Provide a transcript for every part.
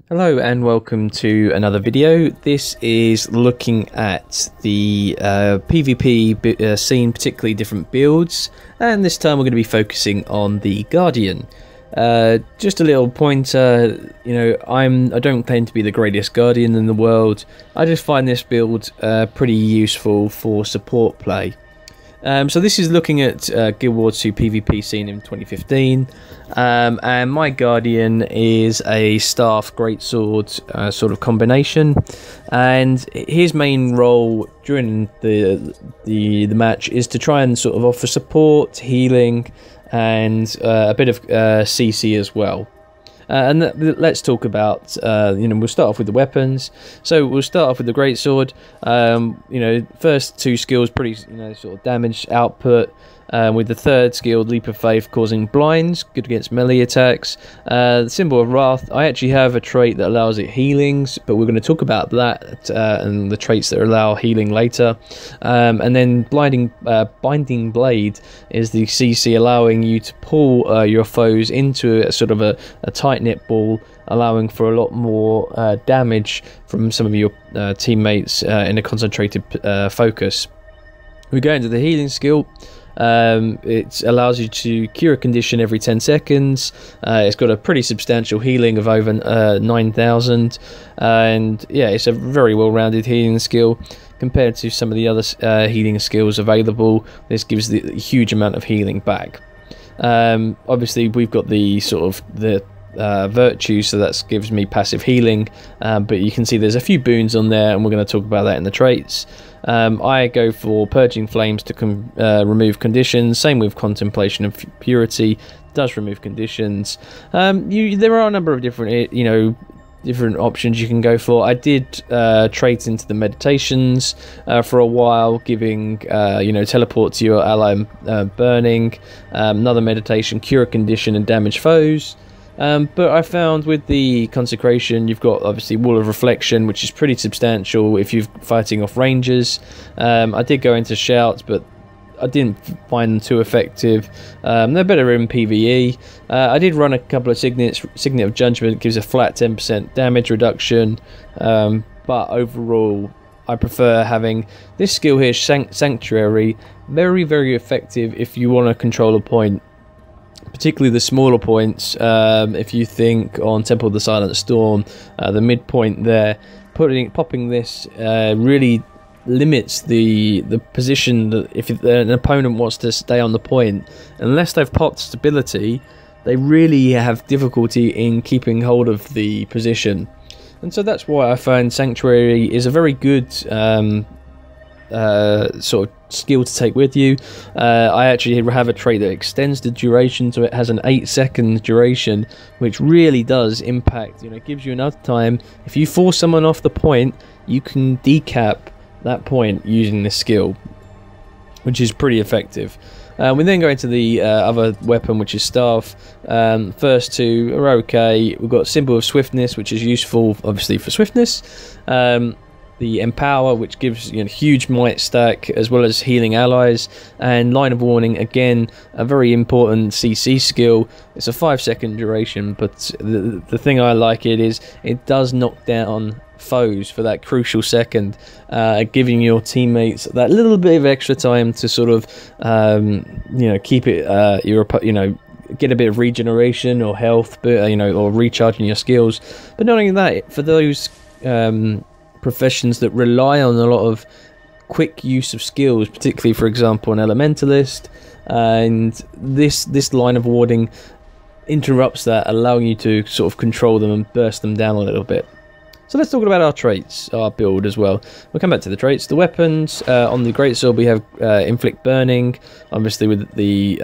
Hello and welcome to another video. This is looking at the PvP scene, particularly different builds, and this time we're going to be focusing on the Guardian. Just a little pointer, I don't claim to be the greatest Guardian in the world. I just find this build pretty useful for support play. So this is looking at GW2 PvP scene in 2015, and my Guardian is a staff greatsword sort of combination, and his main role during the match is to try and sort of offer support, healing, and a bit of CC as well. And let's talk about, we'll start off with the weapons. So we'll start off with the greatsword. First two skills pretty, sort of damage output. With the third skill, Leap of Faith, causing blinds, good against melee attacks. The Symbol of Wrath, I actually have a trait that allows it healings, but we're going to talk about that and the traits that allow healing later. And then Binding Blade is the CC, allowing you to pull your foes into a sort of a tight-knit ball, allowing for a lot more damage from some of your teammates in a concentrated focus. We go into the healing skill. It allows you to cure a condition every 10 seconds. It's got a pretty substantial healing of over 9,000, and yeah, it's a very well-rounded healing skill compared to some of the other healing skills available. This gives the huge amount of healing back. Obviously we've got the sort of the virtue, so that gives me passive healing, but you can see there's a few boons on there, and we're going to talk about that in the traits. I go for Purging Flames to remove conditions. Same with Contemplation of Purity, does remove conditions. There are a number of different different options you can go for. I did trait into the meditations for a while, giving teleport to your ally, burning, another meditation, cure a condition and damage foes. But I found with the consecration, you've got obviously Wall of Reflection, which is pretty substantial if you're fighting off rangers. I did go into shouts, but I didn't find them too effective. They're better in PvE. I did run a couple of Signet of Judgment, gives a flat 10% damage reduction, but overall I prefer having this skill here, Sanctuary. Very, very effective if you want to control a point, particularly the smaller points. If you think on Temple of the Silent Storm, the midpoint there, popping this really limits the position that if an opponent wants to stay on the point. Unless they've popped stability, they really have difficulty in keeping hold of the position, and so that's why I find Sanctuary is a very good sort of skill to take with you. I actually have a trait that extends the duration, so it has an 8-second duration, which really does impact. It gives you enough time. If you force someone off the point, you can decap that point using this skill, which is pretty effective. We then go into the other weapon, which is Staff. First two are okay. We've got Symbol of Swiftness, which is useful obviously for swiftness. The Empower, which gives huge might stack as well as healing allies, and Line of Warning, again a very important CC skill. It's a 5-second duration, but the thing I like it is it does knock down foes for that crucial second, giving your teammates that little bit of extra time to sort of keep it get a bit of regeneration or health, but or recharging your skills. But not only that, for those professions that rely on a lot of quick use of skills, particularly for example an elementalist, and this Line of Warding interrupts that, allowing you to sort of control them and burst them down a little bit. So let's talk about our traits, our build as well. We'll come back to the traits. The weapons, on the greatsword we have Inflict Burning. Obviously with the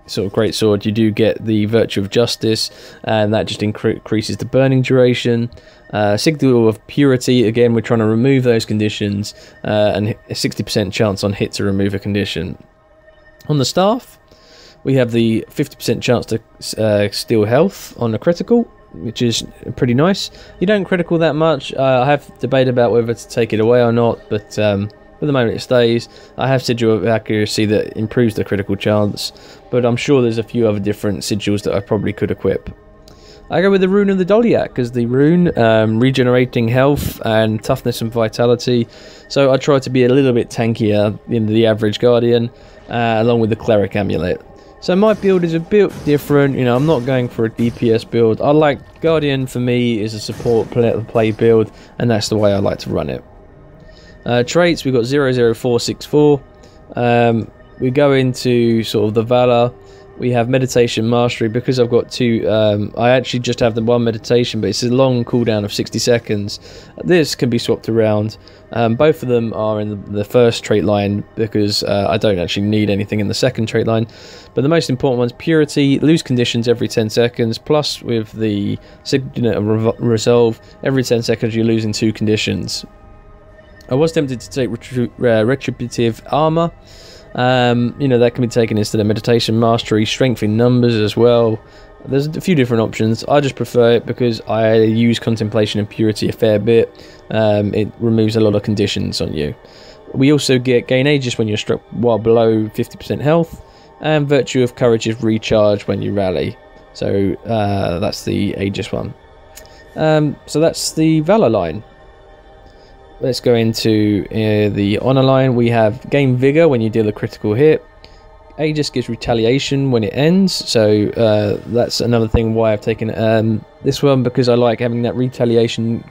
sort of greatsword you do get the Virtue of Justice, and that just increases the burning duration. Signal of Purity, again we're trying to remove those conditions, and a 60% chance on hit to remove a condition. On the staff we have the 50% chance to steal health on a critical, which is pretty nice. You don't critical that much. I have debated about whether to take it away or not, but for the moment it stays. I have Sigil of Accuracy that improves the critical chance, but I'm sure there's a few other different sigils that I probably could equip. I go with the Rune of the Doliac, because the rune regenerating health and toughness and vitality. So I try to be a little bit tankier than the average Guardian, along with the Cleric Amulet. So my build is a bit different, you know, I'm not going for a DPS build. I like Guardian, for me, is a support play build, and that's the way I like to run it. Traits, we've got 00464. We go into sort of the Valor. We have Meditation Mastery, because I've got two. I actually just have the one meditation, but it's a long cooldown of 60 seconds. This can be swapped around. Both of them are in the first trait line, because I don't actually need anything in the second trait line. But the most important one's Purity, lose conditions every 10 seconds, plus with the Signet Resolve, every 10 seconds you're losing 2 conditions. I was tempted to take Retributive Armor. You know, that can be taken instead of Meditation Mastery, Strength in Numbers as well. There's a few different options. I just prefer it because I use Contemplation and Purity a fair bit. It removes a lot of conditions on you. We also gain Aegis when you're struck while below 50% health, and Virtue of Courage's recharge when you rally. So that's the Aegis one. So that's the Valor line. Let's go into the Honor line. We have Gain Vigor when you deal a critical hit. Aegis gives Retaliation when it ends. So that's another thing why I've taken this one, because I like having that Retaliation,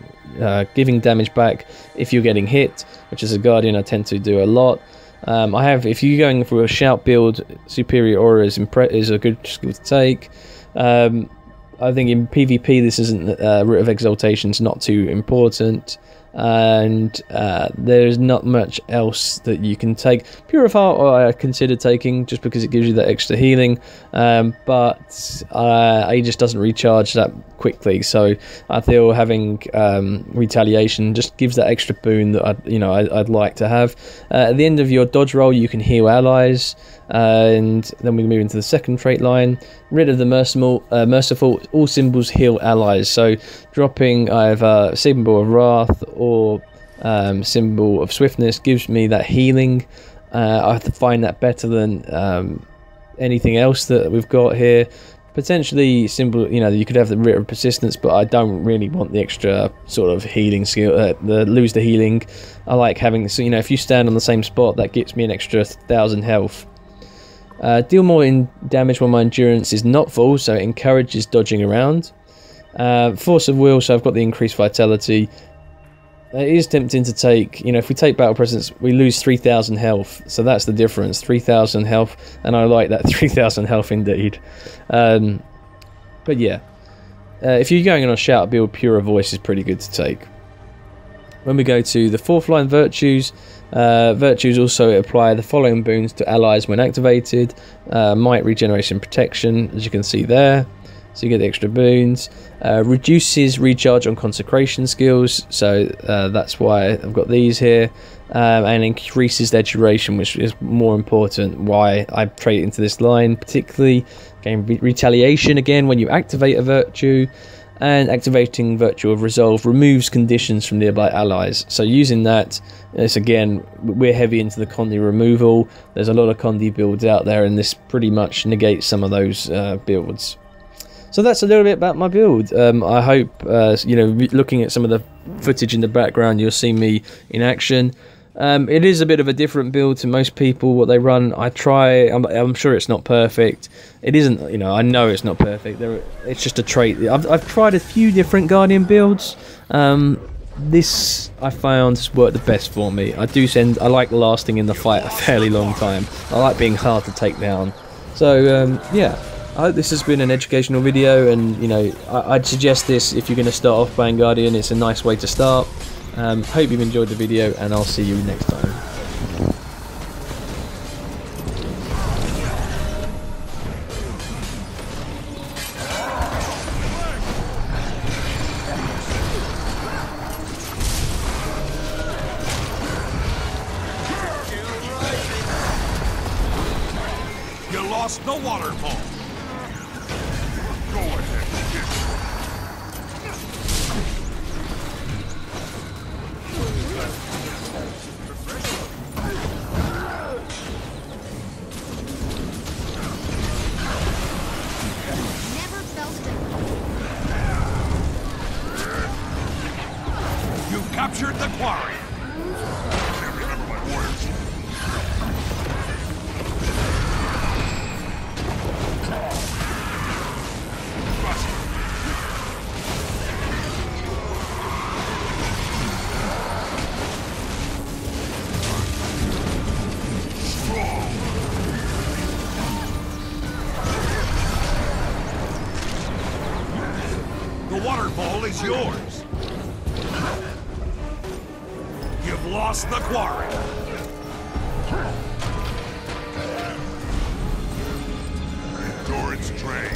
giving damage back if you're getting hit, which as a Guardian I tend to do a lot. If you're going for a shout build, Superior Aura is a good skill to take. I think in PvP this isn't Root of Exaltation's not too important. And there's not much else that you can take. Purify I consider taking, just because it gives you that extra healing, but Aegis doesn't recharge that quickly, so I feel having Retaliation just gives that extra boon that I'd like to have. At the end of your dodge roll you can heal allies, and then we move into the second trait line. Rid of the merciful, all symbols heal allies. So dropping either Symbol of Wrath or Symbol of Swiftness gives me that healing. I find that better than anything else that we've got here. Potentially Symbol, you could have the Writ of Persistence, but I don't really want the extra sort of healing skill, lose the healing. I like having, so if you stand on the same spot, that gives me an extra 1,000 health. Deal more in damage when my endurance is not full, so it encourages dodging around. Force of will, so I've got the increased vitality. It is tempting to take, if we take Battle Presence, we lose 3,000 health, so that's the difference, 3,000 health, and I like that 3,000 health indeed. But yeah, if you're going on a shout build, Pure Voice is pretty good to take. When we go to the fourth line, Virtues, Virtues also apply the following boons to allies when activated. Might, Regeneration, Protection, as you can see there, so you get the extra boons. Reduces recharge on consecration skills, so that's why I've got these here, and increases their duration, which is more important, why I trade into this line particularly. Gain Retaliation again when you activate a virtue, and activating Virtue of Resolve removes conditions from nearby allies. So using that, it's again, we're heavy into the Condi removal. There's a lot of Condi builds out there, and this pretty much negates some of those builds. So that's a little bit about my build. I hope, looking at some of the footage in the background, you'll see me in action. It is a bit of a different build to most people, what they run. I'm sure it's not perfect. It isn't, I know it's not perfect. It's just a trait. I've tried a few different Guardian builds. This, I found, has worked the best for me. I like lasting in the fight a fairly long time. I like being hard to take down. So, yeah. I hope this has been an educational video, and I'd suggest this if you're going to start off playing Guardian. It's a nice way to start. Hope you've enjoyed the video, and I'll see you next time. You lost the waterfall. Go ahead. Never felt it. captured the quarry. Can't remember my orders. The waterfall is yours. You've lost the quarry. Endurance drain.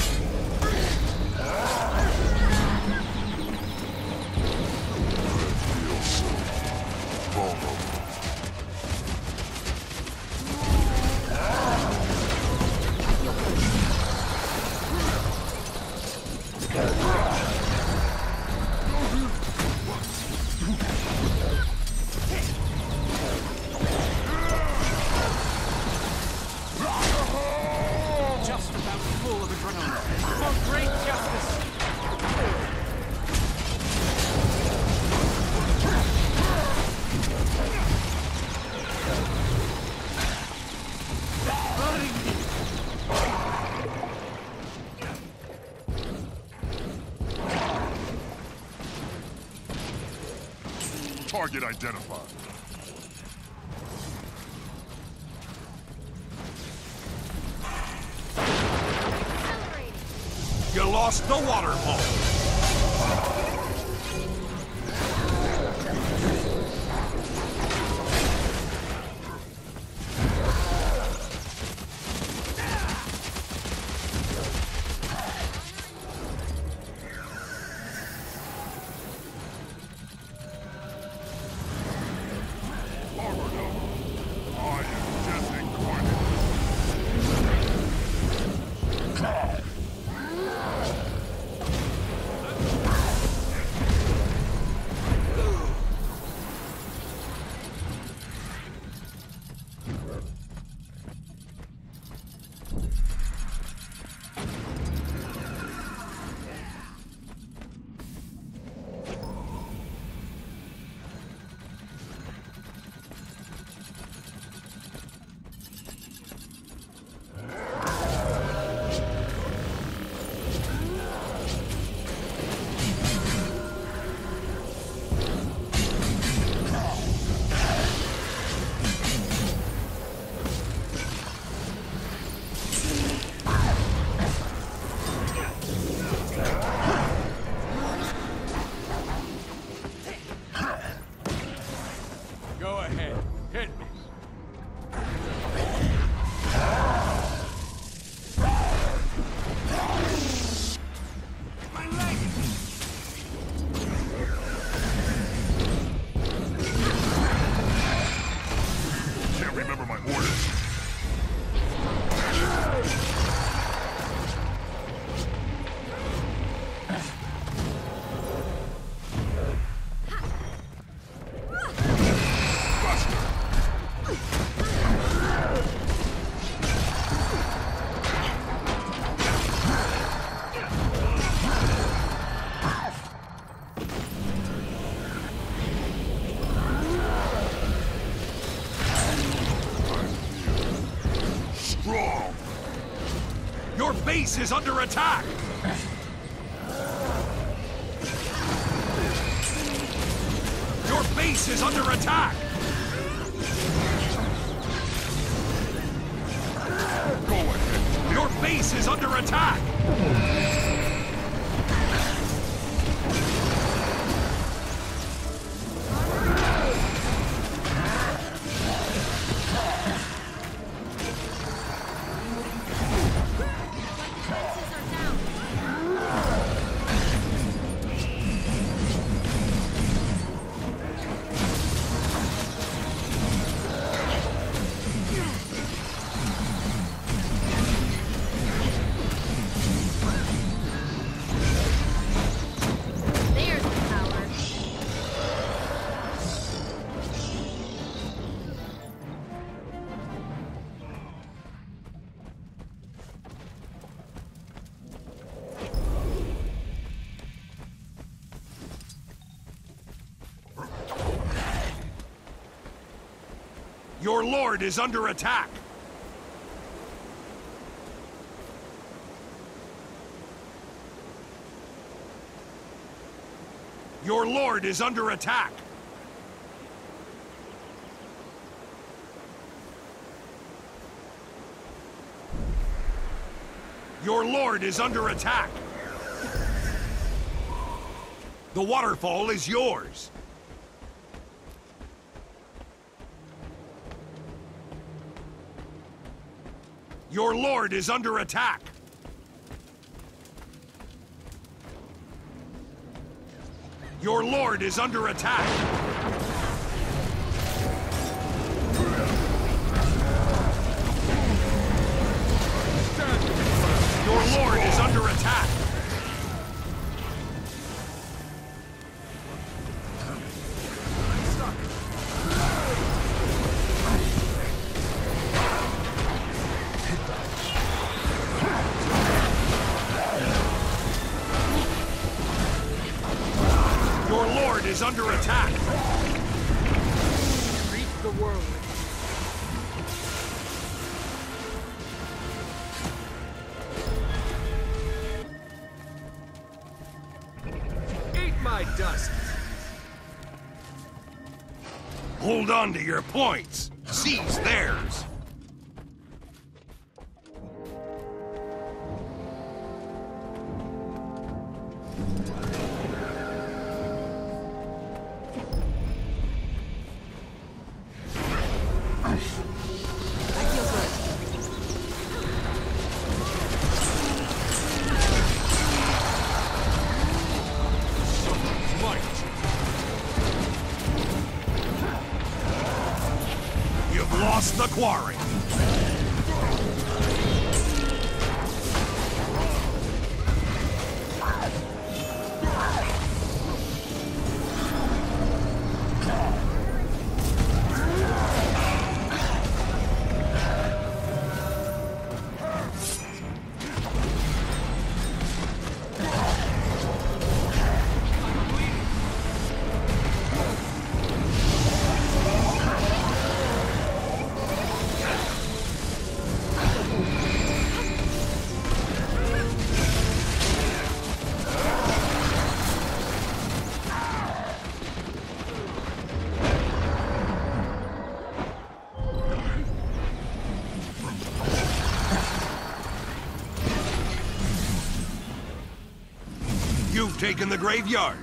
Just about full of adrenaline. For great justice. Target identified. You lost the waterfall. Go ahead. Hit me. My leg! Can't remember my orders. Strong. Your base is under attack. Your base is under attack. Go ahead. Your base is under attack. Your lord is under attack! Your lord is under attack! Your lord is under attack! The waterfall is yours! Your lord is under attack! Your lord is under attack! Your lord is under attack! Your lord is under attack! Reap the world. Eat my dust! Hold on to your points! Seize theirs! I feel good. You've lost the quarry! You've taken the graveyard!